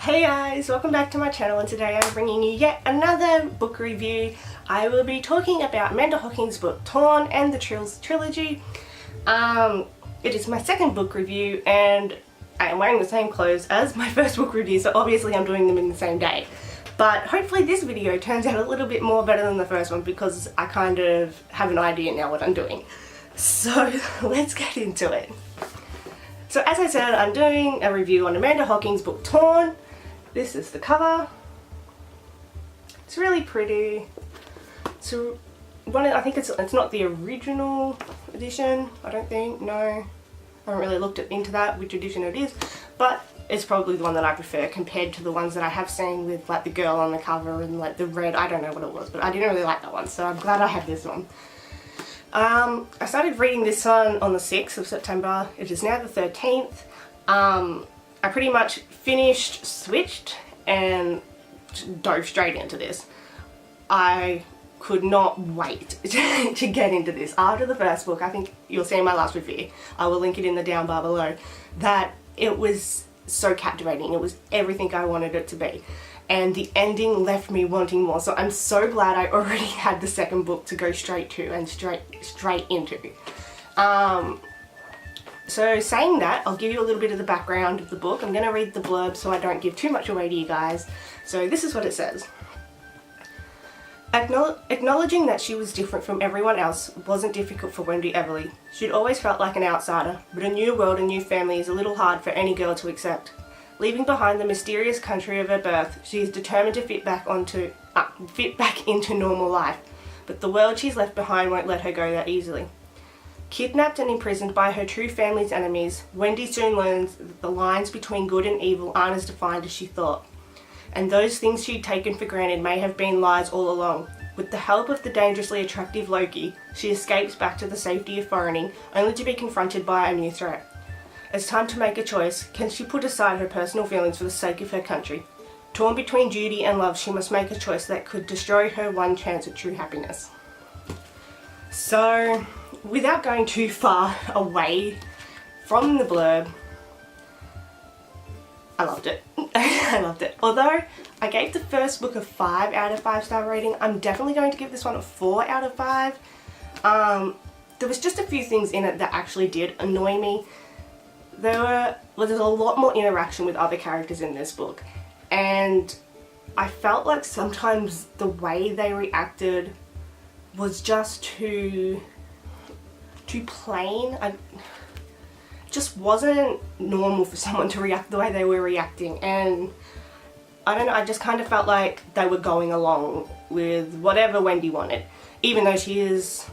Hey guys, welcome back to my channel, and today I'm bringing you yet another book review. I will be talking about Amanda Hocking's book Torn and the Trilogy. It is my second book review and I am wearing the same clothes as my first book review, so obviously I'm doing them in the same day. But hopefully this video turns out a little bit more better than the first one because I kind of have an idea now what I'm doing. So let's get into it. So as I said, I'm doing a review on Amanda Hocking's book Torn. This is the cover. It's really pretty. So I think it's not the original edition, I don't think, no. I haven't really looked into that, which edition it is, but it's probably the one that I prefer compared to the ones that I have seen with like the girl on the cover and like the red, I don't know what it was, but I didn't really like that one, so I'm glad I have this one. I started reading this one on the 6th of September. It is now the 13th. I pretty much finished, switched, and dove straight into this. I could not wait to get into this. After the first book, I think you'll see in my last review, I will link it in the down bar below, that it was so captivating. It was everything I wanted it to be. And the ending left me wanting more. So I'm so glad I already had the second book to go straight to and straight into. So saying that, I'll give you a little bit of the background of the book. I'm going to read the blurb so I don't give too much away to you guys. So this is what it says. Acknowledging that she was different from everyone else wasn't difficult for Wendy Everly. She'd always felt like an outsider, but a new world and new family is a little hard for any girl to accept. Leaving behind the mysterious country of her birth, she is determined to fit back into normal life, but the world she's left behind won't let her go that easily. Kidnapped and imprisoned by her true family's enemies, Wendy soon learns that the lines between good and evil aren't as defined as she thought, and those things she'd taken for granted may have been lies all along. With the help of the dangerously attractive Loki, she escapes back to the safety of foreigning, only to be confronted by a new threat. It's time to make a choice. Can she put aside her personal feelings for the sake of her country? Torn between duty and love, she must make a choice that could destroy her one chance at true happiness. So, without going too far away from the blurb, I loved it. I loved it. Although I gave the first book a 5 out of 5 star rating, I'm definitely going to give this one a 4 out of 5. There was just a few things in it that actually did annoy me. There's a lot more interaction with other characters in this book, and I felt like sometimes the way they reacted was just too plain. It just wasn't normal for someone to react the way they were reacting, and I don't know, I just kind of felt like they were going along with whatever Wendy wanted, even though she is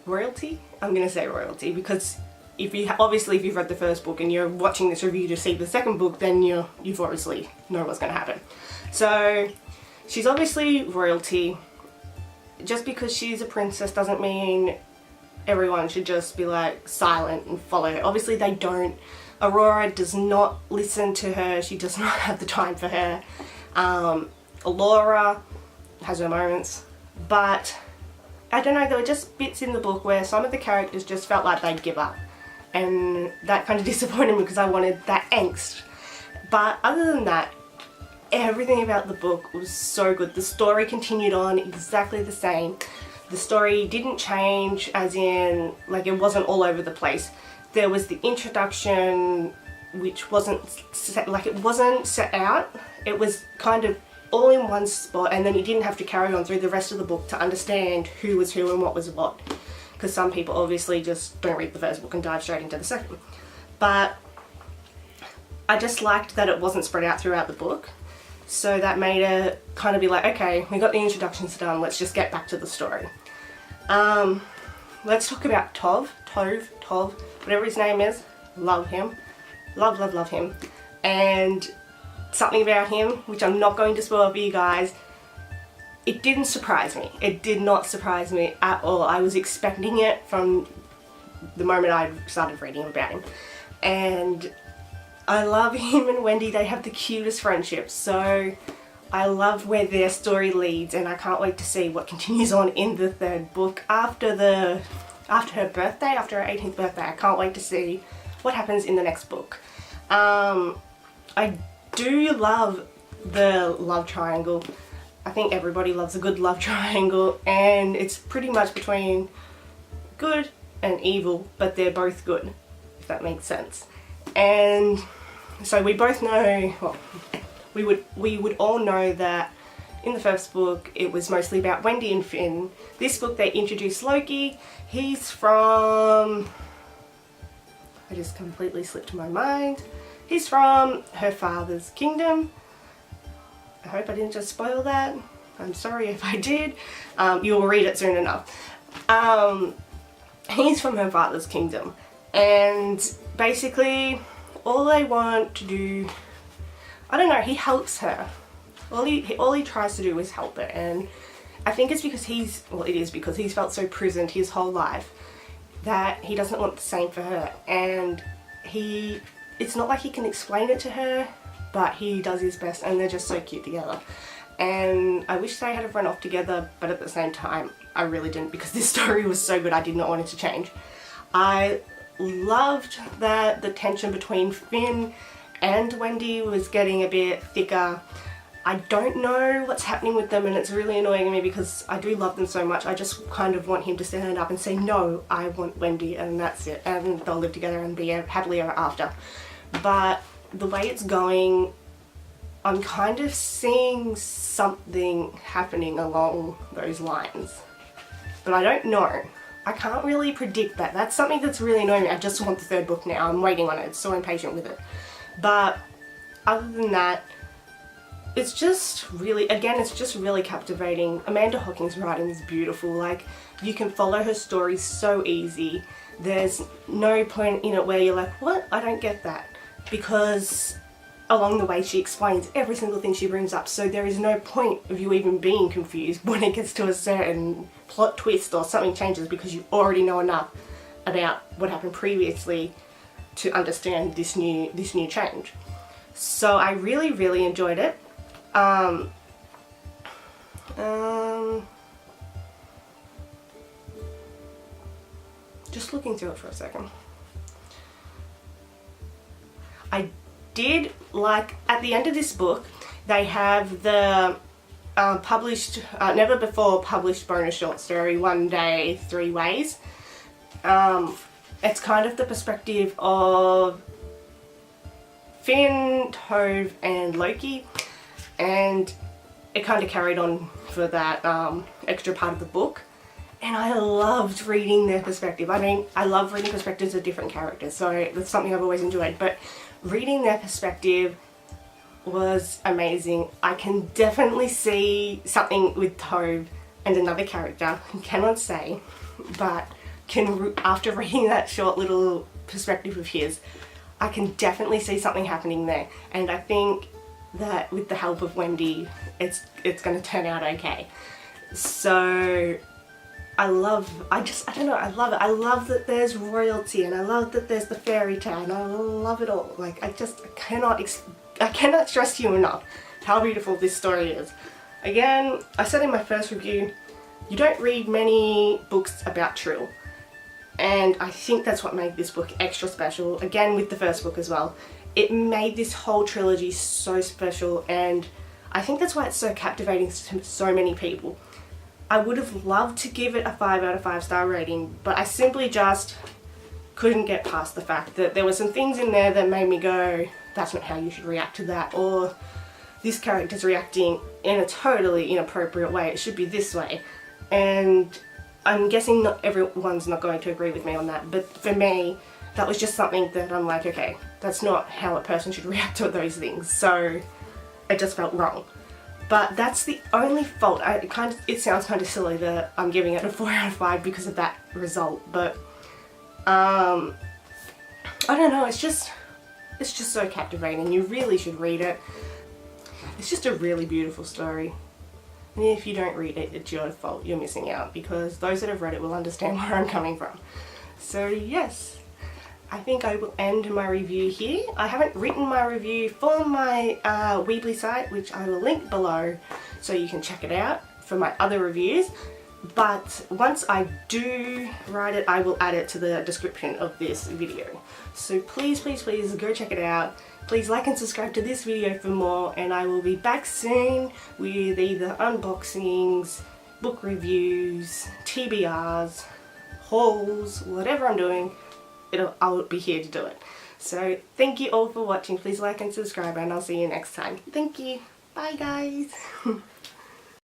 royalty? I'm going to say royalty because if you've read the first book and you're watching this review to see the second book, then you've obviously know what's going to happen. So she's obviously royalty. Just because she's a princess doesn't mean everyone should just be like silent and follow her. Obviously they don't. Aurora does not listen to her. She does not have the time for her. Laura has her moments, but I don't know, there were just bits in the book where some of the characters just felt like they'd give up, and that kind of disappointed me because I wanted that angst. But other than that, everything about the book was so good. The story continued on exactly the same. The story didn't change, as in, like, it wasn't all over the place. There was the introduction, which wasn't set out. It was kind of all in one spot, and then you didn't have to carry on through the rest of the book to understand who was who and what was what, because some people obviously just don't read the first book and dive straight into the second. But I just liked that it wasn't spread out throughout the book, so that made it kind of be like, okay, we got the introductions done, let's just get back to the story. Let's talk about Tov, whatever his name is. Love him. Love him. And something about him, which I'm not going to spoil for you guys, it didn't surprise me. It did not surprise me at all. I was expecting it from the moment I started reading about him. And I love him and Wendy. They have the cutest friendship. So I love where their story leads, and I can't wait to see what continues on in the third book after her birthday, after her 18th birthday. I can't wait to see what happens in the next book. I do love the love triangle. I think everybody loves a good love triangle, and it's pretty much between good and evil, but they're both good, if that makes sense. And so we both know, well, we would all know that in the first book it was mostly about Wendy and Finn. This book they introduced Loki. He's from, I just completely slipped my mind. He's from her father's kingdom. I hope I didn't just spoil that. I'm sorry if I did. You'll read it soon enough. He's from her father's kingdom, and basically all they want to do, I don't know, he helps her. All he tries to do is help her, and I think it's because it is because he's felt so prisoned his whole life that he doesn't want the same for her, and it's not like he can explain it to her, but he does his best, and they're just so cute together. And I wish they had have run off together, but at the same time I really didn't, because this story was so good I did not want it to change. I loved that the tension between Finn and Wendy was getting a bit thicker. I don't know what's happening with them, and it's really annoying me because I do love them so much. I just kind of want him to stand up and say, no, I want Wendy, and that's it, and they'll live together and be happily ever after. But the way it's going, I'm kind of seeing something happening along those lines, but I don't know. I can't really predict that. That's something that's really annoying me. I just want the third book now. I'm waiting on it. So impatient with it. But other than that, it's just really, again, it's just really captivating. Amanda Hocking's writing is beautiful. Like, you can follow her story so easy. There's no point in it where you're like, what? I don't get that. Because along the way she explains every single thing she brings up, so there is no point of you even being confused when it gets to a certain plot twist or something changes, because you already know enough about what happened previously to understand this new change. So I really, really enjoyed it. Just looking through it for a second. I did like, at the end of this book, they have the published, never before published bonus short story, One Day, Three Ways. It's kind of the perspective of Finn, Tove, and Loki, and it kind of carried on for that extra part of the book. And I loved reading their perspective. I mean, I love reading perspectives of different characters, so that's something I've always enjoyed, but reading their perspective was amazing. I can definitely see something with Tove and another character, I cannot say, but after reading that short little perspective of his, I can definitely see something happening there, and I think that with the help of Wendy, it's going to turn out okay. So I love it. I love that there's royalty, and I love that there's the fairy tale, and I love it all. Like, I cannot stress to you enough how beautiful this story is. Again, I said in my first review, you don't read many books about Trill, and I think that's what made this book extra special. Again, with the first book as well, it made this whole trilogy so special, and I think that's why it's so captivating to so many people. I would have loved to give it a 5 out of 5 star rating, but I simply just couldn't get past the fact that there were some things in there that made me go, that's not how you should react to that, or this character's reacting in a totally inappropriate way, it should be this way. And I'm guessing not everyone's not going to agree with me on that, but for me, that was just something that I'm like, okay, that's not how a person should react to those things, so it just felt wrong. But that's the only fault. It sounds kind of silly that I'm giving it a 4 out of 5 because of that result, but I don't know, it's just so captivating. You really should read it. It's just a really beautiful story. And if you don't read it, it's your fault. You're missing out, because those that have read it will understand where I'm coming from. So yes, I think I will end my review here. I haven't written my review for my Weebly site, which I will link below so you can check it out for my other reviews. but once I do write it, I will add it to the description of this video. So please, please, please go check it out. Please like and subscribe to this video for more, and I will be back soon with either unboxings, book reviews, TBRs, hauls, whatever I'm doing, I'll be here to do it. So thank you all for watching. Please like and subscribe, and I'll see you next time. Thank you. Bye guys.